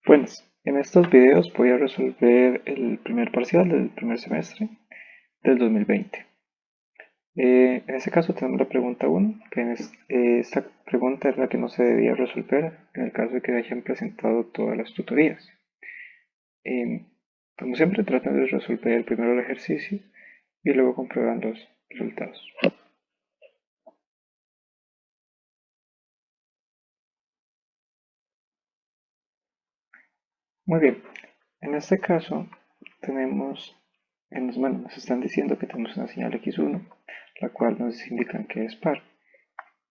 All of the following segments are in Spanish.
Buenas, en estos videos voy a resolver el primer parcial del primer semestre del 2020. En este caso tenemos la pregunta 1, esta pregunta es la que no se debía resolver en el caso de que hayan presentado todas las tutorías. Eh, Como siempre, traten de resolver primero el ejercicio y luego comprueban los resultados. Muy bien, en este caso tenemos, nos están diciendo que tenemos una señal x1, la cual nos indican que es par,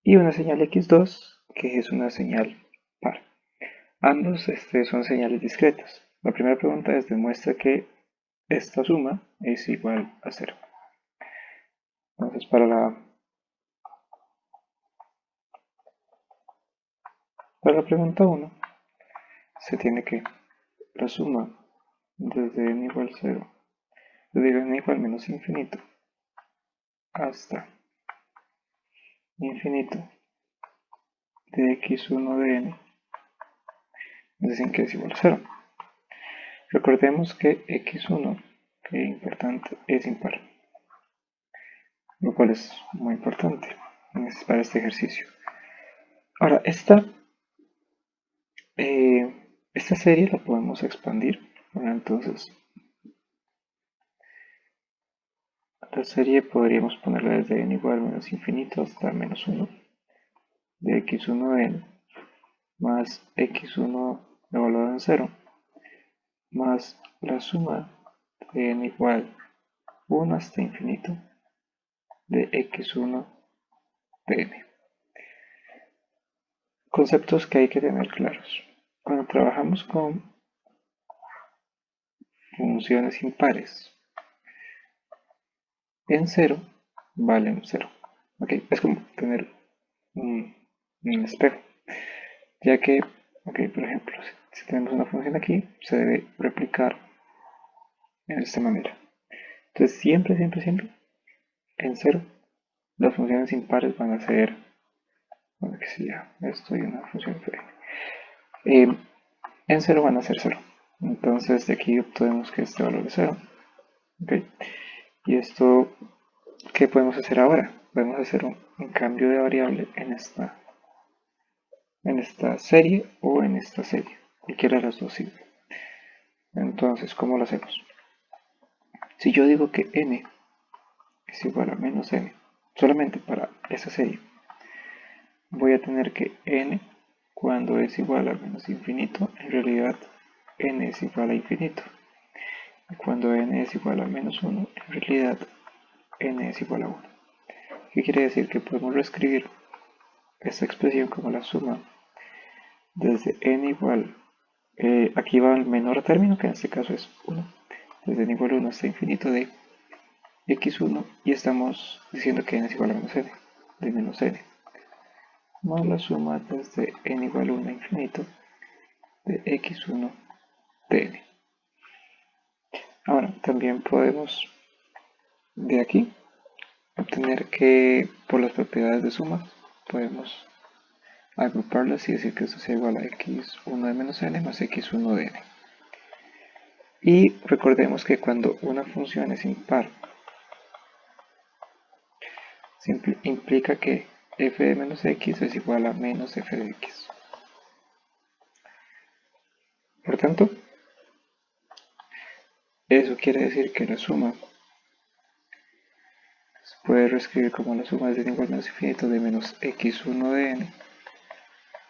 y una señal x2, que es una señal par. Ambos son señales discretas. La primera pregunta es: demuestra que esta suma es igual a 0. Entonces, para la pregunta 1, se tiene que la suma desde n igual 0, desde n igual menos infinito hasta infinito de x1 de n, es decir, que es igual a 0. Recordemos que x1, que es importante, es impar, lo cual es muy importante para este ejercicio. Ahora, esta serie la podemos expandir. Bueno, entonces, la serie podríamos ponerla desde n igual a menos infinito hasta menos 1 de x1 de n más x1 evaluado en 0 más la suma de n igual 1 hasta infinito de x1 de n. Conceptos que hay que tener claros. Cuando trabajamos con funciones impares, en 0 valen 0. Okay, es como tener un espejo, ya que, por ejemplo, si tenemos una función aquí, se debe replicar de esta manera. Entonces, siempre, en 0, las funciones impares van a ser, bueno, que si ya esto y una función en 0 van a ser 0. Entonces, de aquí obtenemos que este valor es 0. Okay. Y esto, ¿qué podemos hacer ahora? Podemos hacer un cambio de variable en esta serie o en esta serie. Cualquiera de las dos sirve. Entonces, ¿cómo lo hacemos? Si yo digo que n es igual a menos n, solamente para esa serie, voy a tener que n, cuando es igual a menos infinito, en realidad n es igual a infinito. Y cuando n es igual a menos 1, en realidad n es igual a 1. ¿Qué quiere decir? Que podemos reescribir esta expresión como la suma desde n igual, aquí va el menor término, que en este caso es 1, desde n igual a 1 hasta infinito de x1, y estamos diciendo que n es igual a menos n, de menos n, más la suma desde n igual a 1 a infinito de x1 de n. Ahora, también podemos de aquí obtener que por las propiedades de suma podemos agruparlas y decir que esto sea igual a x1 de menos n más x1 de n. Y recordemos que cuando una función es impar, implica que f de menos x es igual a menos f de x. Por tanto, eso quiere decir que la suma se puede reescribir como la suma de n igual a menos infinito de menos x1 de n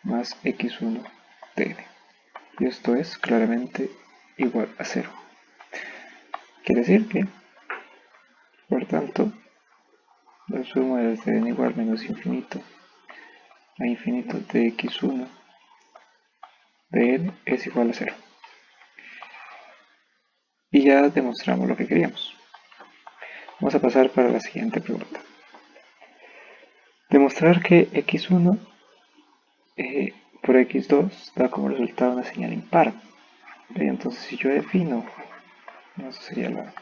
más x1 de n. Y esto es claramente igual a 0. Quiere decir que, por tanto, la suma desde n igual a menos infinito a infinito de x1 de n es igual a 0. Y ya demostramos lo que queríamos. Vamos a pasar para la siguiente pregunta. Demostrar que x1 por x2 da como resultado una señal impar. Entonces, si yo defino, eso sería la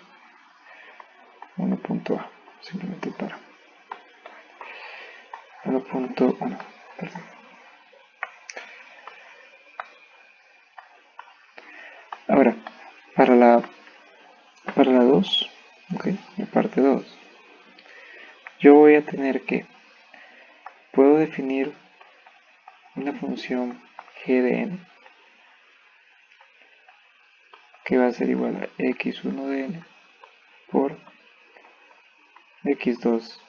1.a, simplemente para 1.1, perdón. Ahora, para la, para la 2, ok, la parte 2, yo voy a tener que, puedo definir una función g de n que va a ser igual a x1 de n por x2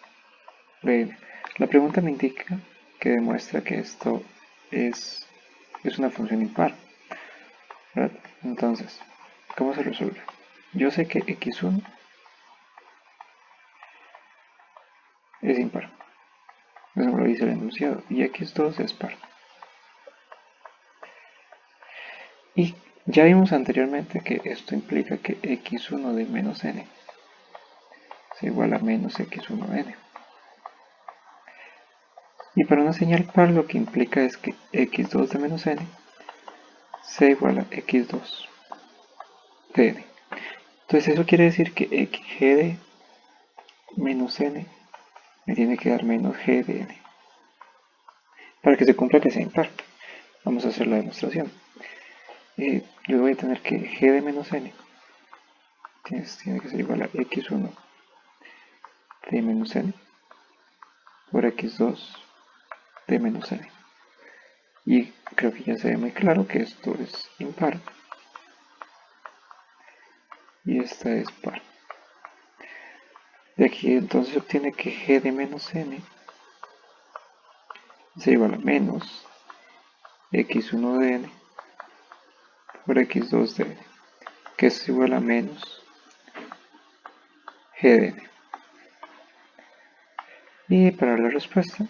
de n. La pregunta me indica que demuestra que esto es una función impar, ¿verdad? Entonces, ¿cómo se resuelve? Yo sé que x1 es impar, eso me lo dice el enunciado, y x2 es par. Y ya vimos anteriormente que esto implica que x1 de menos n es igual a menos x1 de n. Y para una señal par lo que implica es que x2 de menos n sea igual a x2 de n. Entonces eso quiere decir que g de menos n me tiene que dar menos g de n. Para que se cumpla que sea impar. Vamos a hacer la demostración. Yo voy a tener que g de menos n tiene que ser igual a x1 de menos n por x2 de menos n. Y creo que ya se ve muy claro que esto es impar y esta es par. De aquí entonces se obtiene que g de menos n es igual a menos x1 de n por x2 de n, que es igual a menos g de n. Y para la respuesta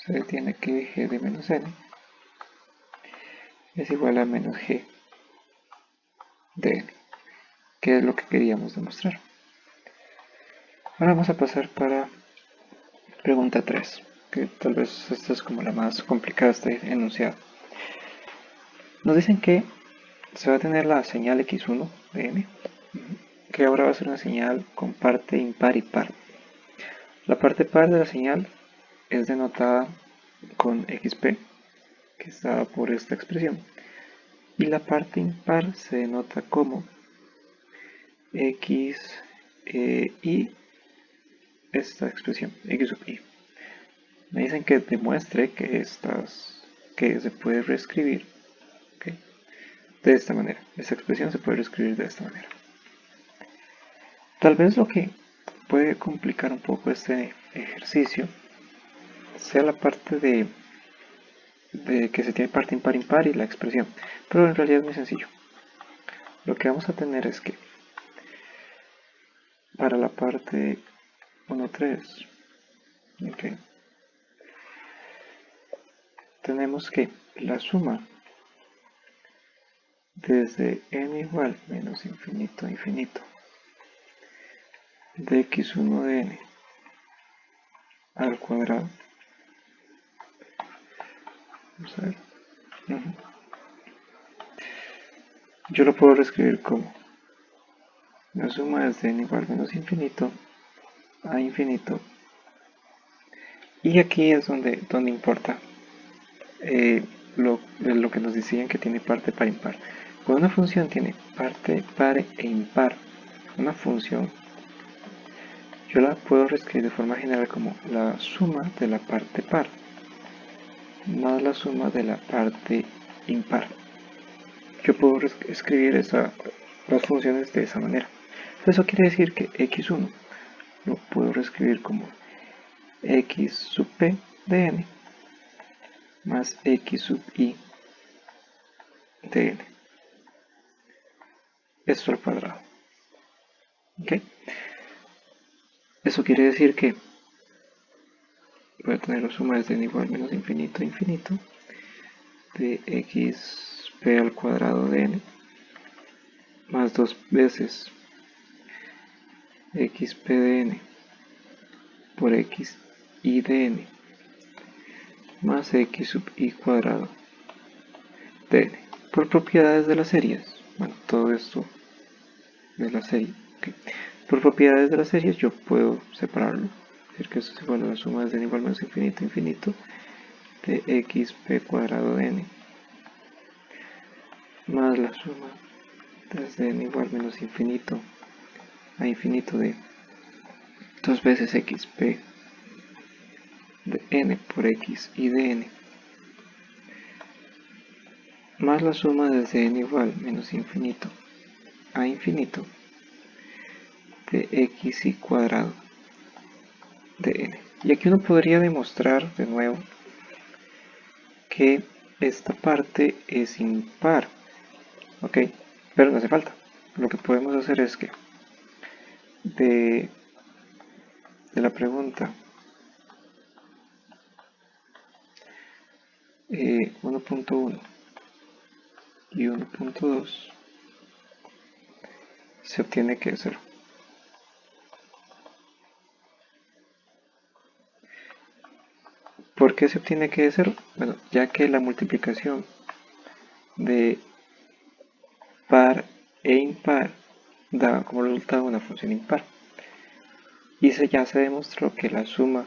se tiene que g de menos n es igual a menos g de n, que es lo que queríamos demostrar. Ahora vamos a pasar para pregunta 3, que tal vez esta es como la más complicada, este enunciado. Nos dicen que se va a tener la señal x1 de n, que ahora va a ser una señal con parte impar y par. La parte par de la señal es denotada con xp, que está por esta expresión, y la parte impar se denota como x y esta expresión, x sub i. Me dicen que demuestre que se puede reescribir, ¿okay?, de esta manera. Esta expresión se puede reescribir de esta manera. Tal vez lo que puede complicar un poco este ejercicio sea la parte de que se tiene parte impar impar y la expresión, pero en realidad es muy sencillo. Lo que vamos a tener es que para la parte 1, 3, okay, tenemos que la suma desde n igual menos infinito a infinito de x1 de n al cuadrado. Vamos a ver. Yo lo puedo reescribir como la suma desde n igual menos infinito a infinito. Y aquí es donde importa lo que nos decían que tiene parte par impar. Cuando una función tiene parte par e impar, una función, yo la puedo reescribir de forma general como la suma de la parte par más la suma de la parte impar. Yo puedo escribir las funciones de esa manera. Eso quiere decir que x1 lo puedo reescribir como x sub p de n más x sub i de n. Esto al cuadrado. ¿Ok? Eso quiere decir que voy a tener la suma desde n igual menos infinito a infinito de xp al cuadrado de n más 2 veces xp de n por x i de n más x sub i cuadrado de n. Por propiedades de las series, bueno, todo esto de la serie, ¿okay? Por propiedades de las series yo puedo separarlo, es decir que esto es igual a la suma desde n igual menos infinito a infinito de xp cuadrado de n más la suma desde n igual menos infinito a infinito de 2 veces xp de n por x y de n, más la suma desde n igual menos infinito a infinito de x y cuadrado de n. Y aquí uno podría demostrar de nuevo que esta parte es impar, ok, pero no hace falta. Lo que podemos hacer es que de la pregunta 1.1 y 1.2 se obtiene que es 0. ¿Por qué se obtiene que es 0? Bueno, ya que la multiplicación de par e impar da como resultado una función impar. Y ya se demostró que la suma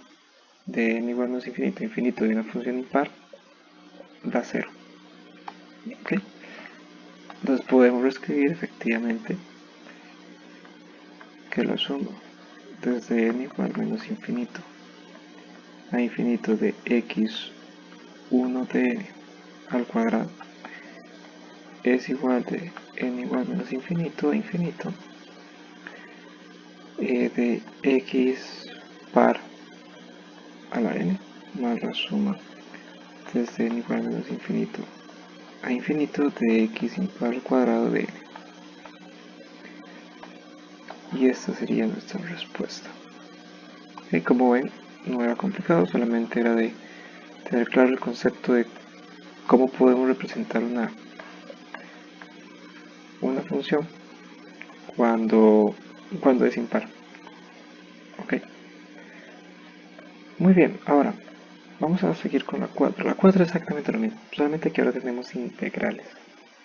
de n igual menos infinito a infinito de una función impar da 0. ¿Okay? Entonces podemos escribir efectivamente que la suma desde n igual menos infinito a infinito de x1 de n al cuadrado es igual de n igual menos infinito a infinito de x par a la n más la suma desde n igual menos infinito a infinito de x impar al cuadrado de n. Y esta sería nuestra respuesta. Y como ven, no era complicado, solamente era de tener claro el concepto de cómo podemos representar una función cuando es impar. Ok. Muy bien, ahora vamos a seguir con la 4. La 4 es exactamente lo mismo, solamente que ahora tenemos integrales.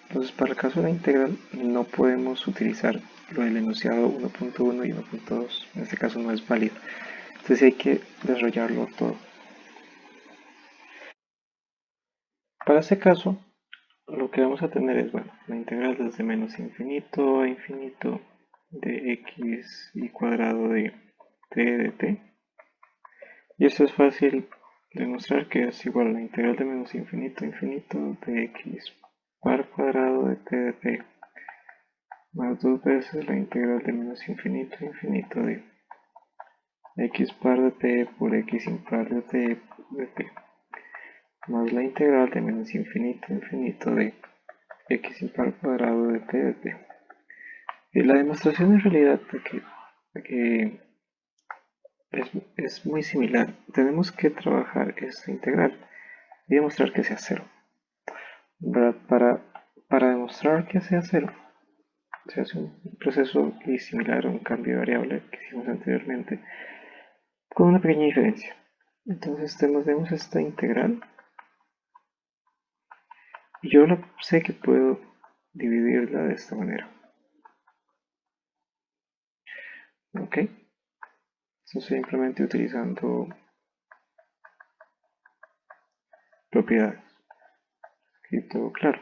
Entonces, para el caso de la integral, no podemos utilizar lo del enunciado 1.1 y 1.2. En este caso no es válido. Entonces hay que desarrollarlo todo. Para este caso, lo que vamos a tener es, bueno, la integral desde menos infinito a infinito de x y cuadrado de t de t. Y esto es fácil demostrar que es igual a la integral de menos infinito a infinito de x par cuadrado de t de t más 2 veces la integral de menos infinito a infinito de x par de t por x impar de t de t más la integral de menos infinito a infinito de x impar cuadrado de t de t. Y la demostración en realidad de que es muy similar. Tenemos que trabajar esta integral y demostrar que sea 0. Para demostrar que sea 0, se hace un proceso similar a un cambio de variable que hicimos anteriormente, con una pequeña diferencia. Entonces tenemos esta integral y yo sé que puedo dividirla de esta manera. Ok, esto simplemente utilizando propiedades. Aquí todo claro.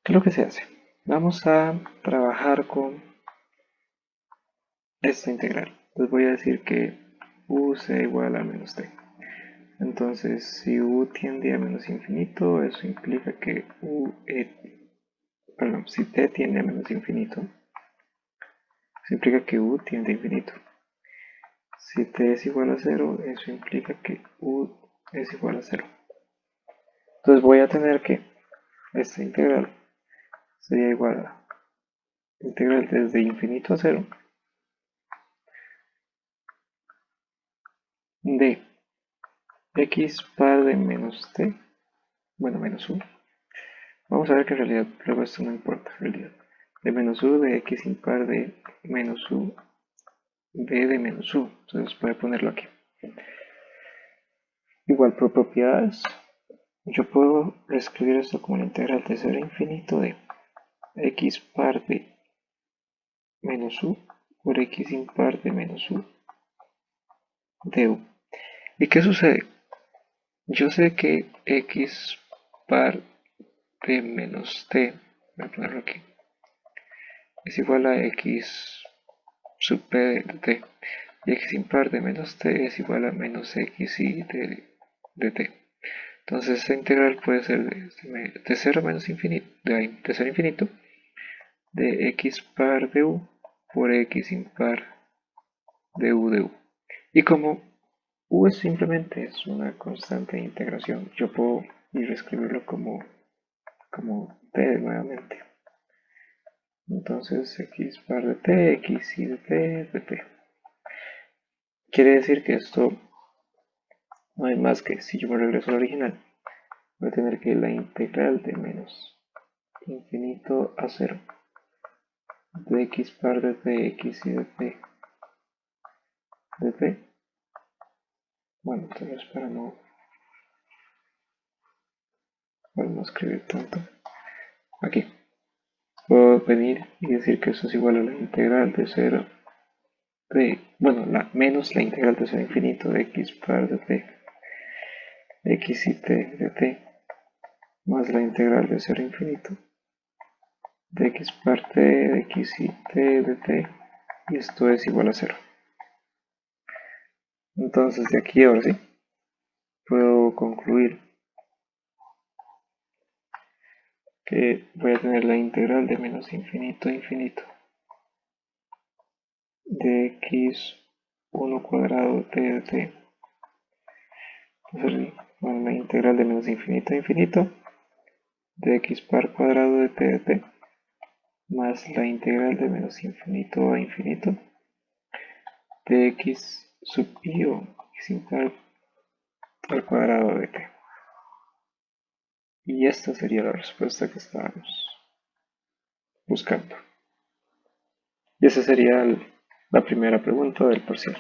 ¿Qué es lo que se hace? Vamos a trabajar con esta integral. Les voy a decir que u sea igual a menos t. Entonces, si u tiende a menos infinito, eso implica que si t tiende a menos infinito, eso implica que u tiende a infinito. Si t es igual a 0, eso implica que u es igual a 0. Entonces voy a tener que esta integral sería igual a integral desde infinito a 0 de x par de menos t, bueno, menos 1. Vamos a ver que en realidad luego esto no importa, en realidad. De menos u de x impar de menos u de menos u. Entonces voy a ponerlo aquí. Igual por propiedades, yo puedo escribir esto como la integral de 0 a infinito de x par de menos u por x impar de menos u de u. ¿Y qué sucede? Yo sé que x par de menos t, voy a ponerlo aquí, es igual a x sub p de t. Y x impar de menos t es igual a menos x y de t. Entonces esta integral puede ser de 0 a menos infinito, de 0 a infinito, de x par de u por x impar de u de u. Y como u es simplemente es una constante de integración, yo puedo ir a escribirlo como t nuevamente. Entonces x par de t, x y de t. Quiere decir que esto no hay más que, si yo me regreso al original, voy a tener que la integral de menos infinito a 0 de x par de t, x y de t. Bueno, entonces para no escribir tanto, aquí puedo venir y decir que eso es igual a la integral de 0 de, bueno, menos la integral de 0 a infinito de x par de t, x y t de t, más la integral de 0 a infinito de x par t, de x y t de t, y esto es igual a 0. Entonces de aquí ahora sí, puedo concluir que voy a tener la integral de menos infinito a infinito de x1 cuadrado t de t. Entonces, bueno, la integral de menos infinito a infinito de x par cuadrado de t de t más la integral de menos infinito a infinito de x sub i o x impar al cuadrado de t. Y esta sería la respuesta que estábamos buscando. Y esa sería la primera pregunta del parcial.